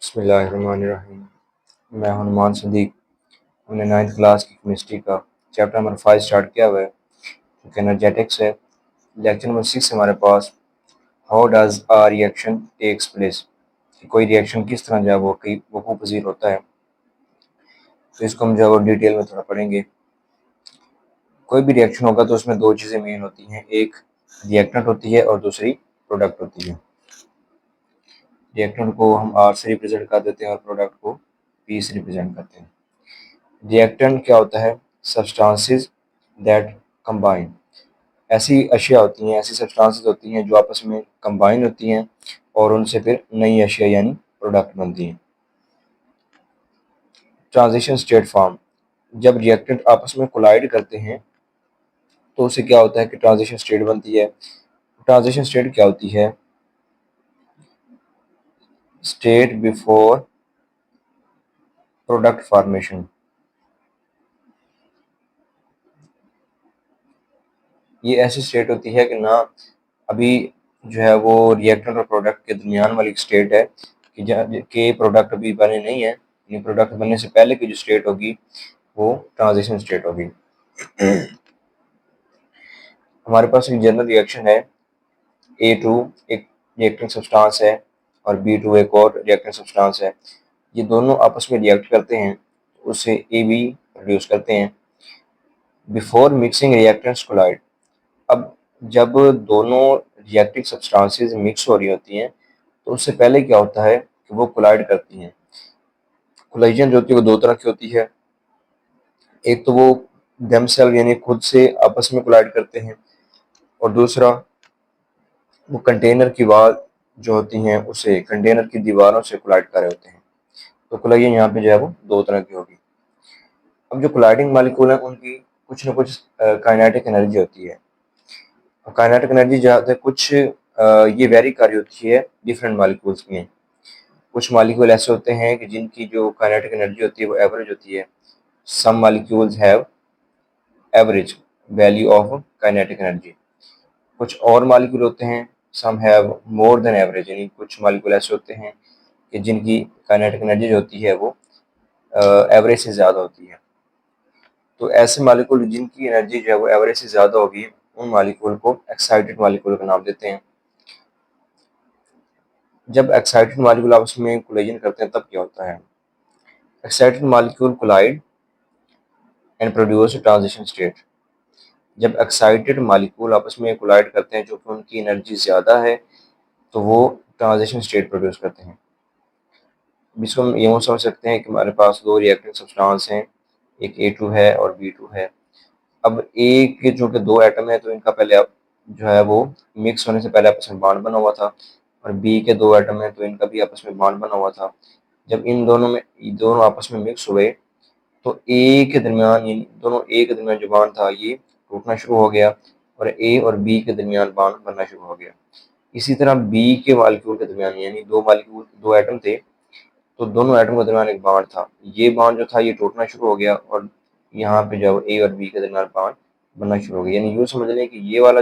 बिस्मिल्लाहिर्रहमानिर्रहीम। मैं हनुमान सदीक। हमने 9th क्लास की केमिस्ट्री का चैप्टर नंबर 5 स्टार्ट किया हुआ है, जो कि एनर्जेटिक्स है। लेक्चर नंबर 6 हमारे पास how does a reaction takes place, कि कोई रिएक्शन किस तरह जो है वो कई वकूफ़ पज़ीर होता है। तो इसको हम जो है वो डिटेल में थोड़ा पढ़ेंगे। कोई भी रिएक्शन होगा तो उसमें दो चीज़ें मेन होती हैं, एक रिएक्टेंट होती है और दूसरी प्रोडक्ट होती है। रिएक्टेंट को हम आर से रिप्रेजेंट कर देते हैं और प्रोडक्ट को पी से रिप्रेजेंट करते हैं। रिएक्टेंट क्या होता है? सब्सटेंसेस दैट कंबाइन, ऐसी अशिया होती हैं, ऐसी सब्सटेंसेस होती हैं जो आपस में कंबाइन होती हैं और उनसे फिर नई अशिया यानी प्रोडक्ट बनती हैं। ट्रांजिशन स्टेट फॉर्म, जब रिएक्टेंट आपस में कोलाइड करते हैं तो उससे क्या होता है कि ट्रांजिशन स्टेट बनती है। ट्रांजिशन स्टेट क्या होती है? State before product formation. ये ऐसी स्टेट होती है कि ना अभी जो है वो रिएक्टेंट और प्रोडक्ट के दरमियान वाली स्टेट है कि प्रोडक्ट अभी बने नहीं है, यानी प्रोडक्ट बनने से पहले की जो स्टेट होगी वो ट्रांजिशन स्टेट होगी। हमारे पास एक जनरल रिएक्शन है, A2 एक रिएक्टिंग सब्सटेंस है और B2 एक और रिएक्टिंग सब्सटेंस है। ये दोनों आपस में रिएक्ट करते हैं, उससे AB प्रोड्यूस करते हैं। बिफोर मिक्सिंग रिएक्टेंट्स कोलाइड, अब जब दोनों रिएक्टिव सब्सटेंसेस मिक्स हो रही होती हैं तो उससे पहले क्या होता है कि वो कोलाइड करती हैं। कोलाइजन जो होती है वो दो तरह की होती है, एक तो वो देमसेल्फ यानी खुद से आपस में कोलाइड करते हैं और दूसरा वो कंटेनर की वॉल जो होती हैं उसे कंटेनर की दीवारों से कोलाइड कर रहे होते हैं। तो कोलाइजन यहाँ पे जो है वो दो तरह की होगी। अब जो कोलाइडिंग मॉलिक्यूल है उनकी कुछ न कुछ काइनेटिक एनर्जी होती है। काइनेटिक एनर्जी जो है कुछ ये वेरी कर रही होती है डिफरेंट मॉलिक्यूल्स में। कुछ मॉलिक्यूल ऐसे होते हैं कि जिनकी जो काइनेटिक एनर्जी होती है वो एवरेज होती है। Some molecules have average value of kinetic energy. कुछ और मॉलिक्यूल होते हैं some have more than average, यानी कुछ मॉलिक्यूल ऐसे होते हैं कि जिनकी काइनेटिक एनर्जी जो होती है वो एवरेज से ज़्यादा होती है। तो ऐसे मॉलिक्यूल जिनकी एनर्जी जो है वो एवरेज से ज़्यादा होगी उन मॉलिक्यूल को एक्साइटेड मॉलिक्यूल का नाम देते हैं। जब एक्साइटेड मॉलिक्यूल आपस में कोलिजन करते हैं तब क्या होता है? Excited molecule collide and produce transition state. जब एक्साइटेड मॉलिक्यूल आपस में कोलाइड करते हैं जो कि उनकी एनर्जी ज़्यादा है तो वो ट्रांजिशन स्टेट प्रोड्यूस करते हैं। इसको हम यूँ समझ सकते हैं कि हमारे पास दो रिएक्टिव सब्सटेंस हैं, एक A2 है और B2 है। अब ए के जो कि दो एटम है तो इनका पहले जो है वो मिक्स होने से पहले आपस में बॉन्ड बना हुआ था और बी के दो एटम है तो इनका भी आपस में बॉन्ड बना हुआ था। जब इन दोनों आपस में मिक्स हुए तो ए के दरमियान यानी दोनों ए के दरमियान जो बॉन्ड था ये टूटना शुरू हो गया और ए और बी के दरमियान बॉन्ड बनना शुरू हो गया। इसी तरह बी के मॉलिक्यूल के दरमियान यानी दो एटम थे तो दोनों एटम के दरमियान एक बॉन्ड था, ये बॉन्ड जो था ये टूटना शुरू हो गया और यहाँ पे जो ए और बी के दरमियान बॉन्ड बनना शुरू हो गया। यानी यूँ समझ लें कि ये वाला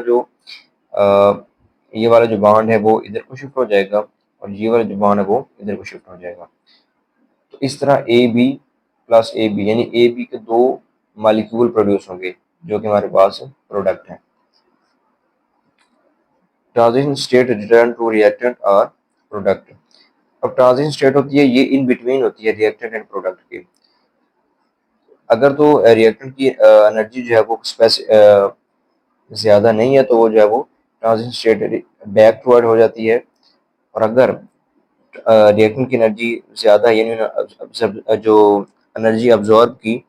जो बॉन्ड है वो इधर को शिफ्ट हो जाएगा और ये वाला जो बॉन्ड है वो इधर को शिफ्ट हो जाएगा। तो इस तरह A B plus A B यानी ए बी के दो मालिक्यूल प्रोड्यूस होंगे जो कि हमारे पास प्रोडक्ट है। Transition state return to reactant और प्रोडक्ट। अब ट्रांजिशन स्टेट होती है ये इन बिटवीन होती है रिएक्टेंट एंड प्रोडक्ट के। अगर तो रिएक्टेंट की एनर्जी जो है वो ज़्यादा नहीं है तो वो जो है वो ट्रांजिशन स्टेट बैक टूवर्ड हो जाती है और अगर रिएक्टेंट की एनर्जी ज़्यादा है यानी जो एनर्जी अब्जॉर्ब की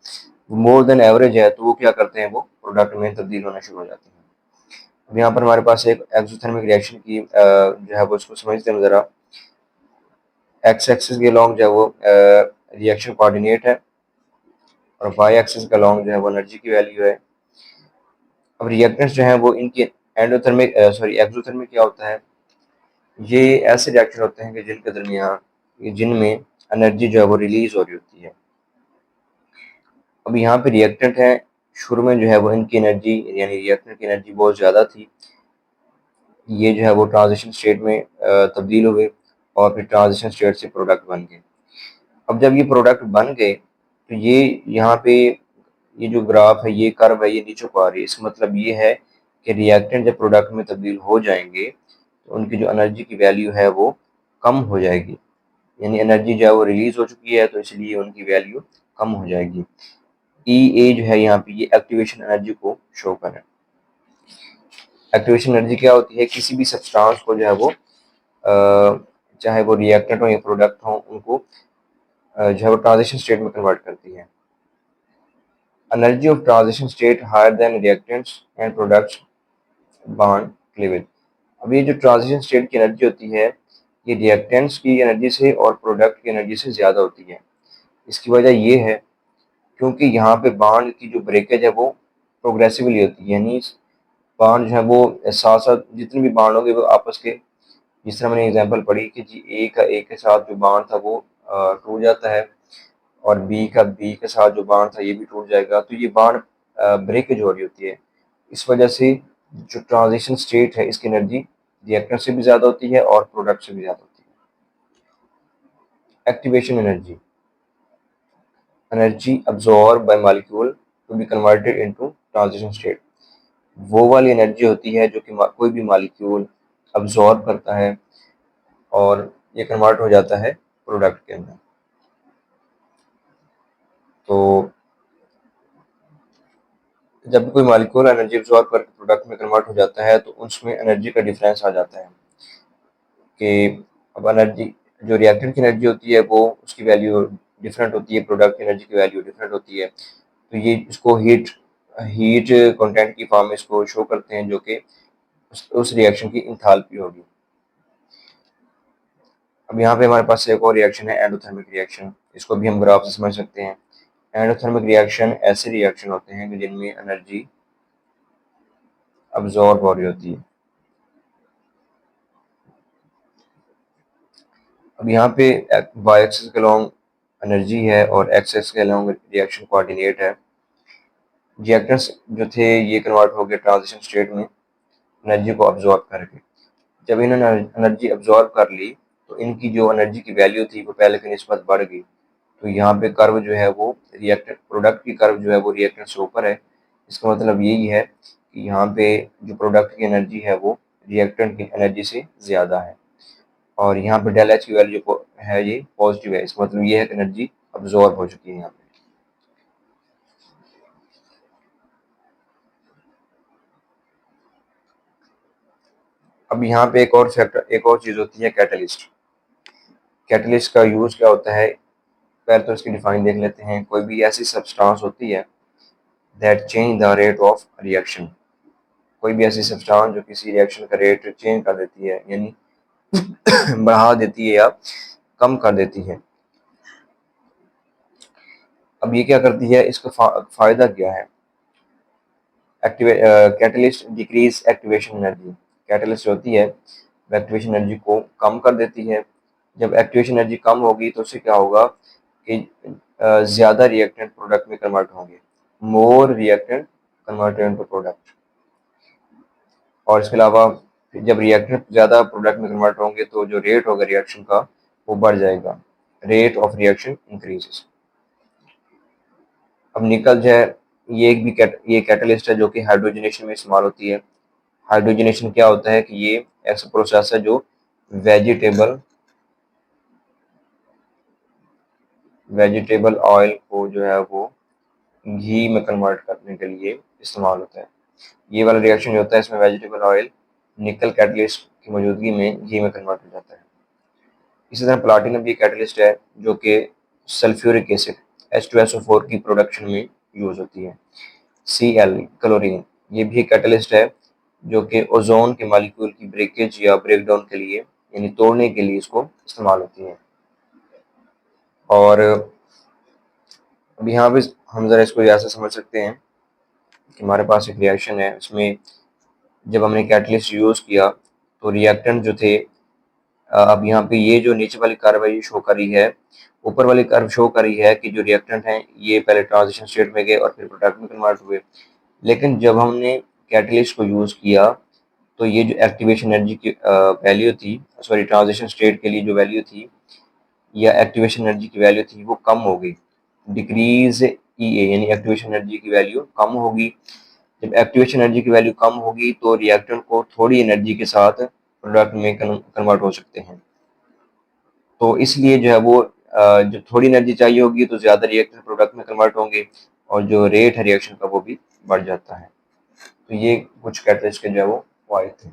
मोर देन एवरेज है तो वो क्या करते हैं, वो प्रोडक्ट में तब्दील होना शुरू हो जाते हैं। अब यहाँ पर हमारे पास एक एक्सोथर्मिक रिएक्शन की जो है वो इसको समझते हैं ज़रा। एक्स एक्सिस के लॉन्ग जो है वो रिएक्शन कोऑर्डिनेट है और वाई एक्सिस का लॉन्ग जो है वो एनर्जी की वैल्यू है। अब रिएक्टेंट्स जो हैं वो इनकी एक्सोथर्मिक क्या होता है? ये ऐसे रिएक्शन होते हैं कि जिनके दरमियान जिनमें एनर्जी जो है वो रिलीज हो रही होती है। अब यहाँ पे रिएक्टेंट है, शुरू में जो है वो इनकी एनर्जी यानी रिएक्टेंट की एनर्जी बहुत ज़्यादा थी, ये जो है वो ट्रांजिशन स्टेट में तब्दील हो गए और फिर ट्रांजिशन स्टेट से प्रोडक्ट बन गए। अब जब ये प्रोडक्ट बन गए तो ये यहाँ पे ये जो ग्राफ है, ये कर्व है, ये नीचे को आ रही है। इसका मतलब ये है कि रिएक्टेंट जब प्रोडक्ट में तब्दील हो जाएंगे तो उनकी जो एनर्जी की वैल्यू है वो कम हो जाएगी, यानी एनर्जी जो है वो रिलीज हो चुकी है तो इसलिए उनकी वैल्यू कम हो जाएगी। ई ए जो है यहाँ पे ये एक्टिवेशन एनर्जी को शो कर रहा है। एक्टिवेशन एनर्जी क्या होती है? किसी भी सब्सटेंस को जो है वो चाहे वो रिएक्टेंट हो या प्रोडक्ट हो, उनको जो है वो ट्रांजिशन स्टेट में कन्वर्ट करती है। Energy of transition state higher than reactants and products bond cleavage. अब ये जो ट्रांजिशन स्टेट की एनर्जी होती है, ये रिएक्टेंट्स की एनर्जी से और प्रोडक्ट की एनर्जी से ज़्यादा होती है। इसकी वजह ये है क्योंकि यहाँ पे बॉन्ड की जो ब्रेकेज है वो प्रोग्रेसिवली होती है, यानी बॉन्ड जो है वो साथ साथ जितने भी बॉन्ड होंगे वो आपस के, जिस तरह मैंने एग्जांपल पढ़ी कि जी ए का ए के साथ जो बॉन्ड था वो टूट जाता है और बी का बी के साथ जो बॉन्ड था ये भी टूट जाएगा, तो ये बॉन्ड ब्रेकेज हो रही होती है। इस वजह से जो ट्रांजिशन स्टेट है इसकी एनर्जी रिएक्टेंट से भी ज़्यादा होती है और प्रोडक्ट से भी ज़्यादा होती है। Activation energy, energy absorb by molecule to be converted into transition state. वो वाली एनर्जी होती है जो कि कोई भी मॉलिक्यूल अब्जॉर्ब करता है और ये कन्वर्ट हो जाता है प्रोडक्ट के अंदर। तो जब कोई मॉलिक्यूल एनर्जी अब्जॉर्ब करके प्रोडक्ट में कन्वर्ट हो जाता है तो उसमें एनर्जी का डिफरेंस आ जाता है कि अब एनर्जी जो रिएक्टेंट की एनर्जी होती है वो उसकी वैल्यू डिफरेंट होती है, प्रोडक्ट की एनर्जी की वैल्यू डिफरेंट होती है। तो ये इसको हीट हीट कंटेंट की फॉर्म में इसको शो करते हैं जो कि उस रिएक्शन की इंथैल्पी होगी। अब यहाँ पे हमारे पास एक और रिएक्शन है एंडोथर्मिक रिएक्शन, इसको भी हम ग्राफ से समझ सकते हैं। एंडोथर्मिक रिएक्शन ऐसे रिएक्शन होते हैं कि जिनमें एनर्जी अब्जॉर्ब हो रही होती है। अब यहाँ पे वाई एक्सिस के अलॉन्ग एनर्जी है और एक्स एक्सिस के अलॉन्ग रिएक्शन कोऑर्डिनेट है। रिएक्टेंट्स जो थे ये कन्वर्ट हो गए ट्रांजिशन स्टेट में एनर्जी को अब्जॉर्ब करके। जब इन्होंने एनर्जी अब्जॉर्ब कर ली तो इनकी जो एनर्जी की वैल्यू थी वो पहले की निस्बत बढ़ गई। तो यहाँ पे कर्व जो है वो रिएक्टेंट प्रोडक्ट की कर्व जो है वो रिएक्टेंट से ऊपर है। इसका मतलब यही है कि यहाँ पे जो प्रोडक्ट की एनर्जी है वो रिएक्टेंट की एनर्जी से ज़्यादा है और यहाँ पे डेल एच की वैल्यू है ये पॉजिटिव है। इसका मतलब ये है कि एनर्जी अब्जॉर्ब हो चुकी है यहाँ पे। अब यहाँ पे एक और चीज़ होती है कैटलिस्ट। कैटलिस्ट का यूज़ क्या होता है? पहले तो इसकी डिफाइन देख लेते हैं। कोई भी ऐसी सब्सटेंस होती है that change the rate of reaction, कोई भी ऐसी सब्सटेंस जो किसी रिएक्शन का रेट चेंज कर देती है, यानी बढ़ा देती है या कम कर देती है। अब ये क्या करती है, इसका फायदा क्या है? Catalyst decrease activation energy. Catalyst होती है वो एक्टिवेशन एनर्जी को कम कर देती है। जब एक्टिवेशन एनर्जी कम होगी तो उससे क्या होगा कि ज़्यादा रिएक्टेंट प्रोडक्ट में कन्वर्ट होंगे, मोर रिएक्टेंट कन्वर्टेड इनटू प्रोडक्ट। और इसके अलावा जब रिएक्टेंट ज़्यादा प्रोडक्ट में कन्वर्ट होंगे तो जो रेट होगा रिएक्शन का वो बढ़ जाएगा, रेट ऑफ रिएक्शन इंक्रीजेस। अब निकल जो है ये एक भी ये कैटलिस्ट है जो कि हाइड्रोजनेशन में इस्तेमाल होती है। हाइड्रोजनेशन क्या होता है कि ये ऐसा प्रोसेस है जो वेजिटेबल वेजिटेबल ऑयल को जो है वो घी में कन्वर्ट करने के लिए इस्तेमाल होता है। ये वाला रिएक्शन जो होता है इसमें वेजिटेबल ऑयल निकल कैटलिस्ट की मौजूदगी में घी में कन्वर्ट हो जाता है। इसी तरह प्लाटिनम भी कैटलिस्ट है जो कि सल्फ्यूरिक एसिड H2SO4 की प्रोडक्शन में यूज होती है। Cl क्लोरीन ये भी कैटलिस्ट है जो कि ओजोन के मॉलिक्यूल की ब्रेकेज या ब्रेकडाउन के लिए, यानी तोड़ने के लिए इसको इस्तेमाल होती है। और अब यहाँ पे हम ज़रा इसको ऐसे समझ सकते हैं कि हमारे पास एक रिएक्शन है, इसमें जब हमने कैटलिस्ट यूज़ किया तो रिएक्टेंट जो थे, अब यहाँ पे ये जो नीचे वाली कर्व है ये शो कर रही है, ऊपर वाली कर्व शो कर रही है कि जो रिएक्टेंट हैं ये पहले ट्रांजिशन स्टेट में गए और फिर प्रोडक्ट में कन्वर्ट हुए। लेकिन जब हमने कैटलिस्ट को यूज़ किया तो ये जो एक्टिवेशन एनर्जी की वैल्यू थी, सॉरी ट्रांजिशन स्टेट के लिए जो वैल्यू थी या एक्टिवेशन एनर्जी की वैल्यू थी वो कम हो गई। डिक्रीज ईए यानी एक्टिवेशन एनर्जी की वैल्यू कम होगी। जब एक्टिवेशन एनर्जी की वैल्यू कम होगी तो रिएक्टेंट को थोड़ी एनर्जी के साथ प्रोडक्ट में कन्वर्ट हो सकते हैं। तो इसलिए जो है वो जब थोड़ी एनर्जी चाहिए होगी तो ज़्यादा रिएक्टेंट प्रोडक्ट में कन्वर्ट होंगे और जो रेट है रिएक्शन का वो भी बढ़ जाता है। तो ये कुछ कैटलिस्ट के जो है वो पॉइंट थे।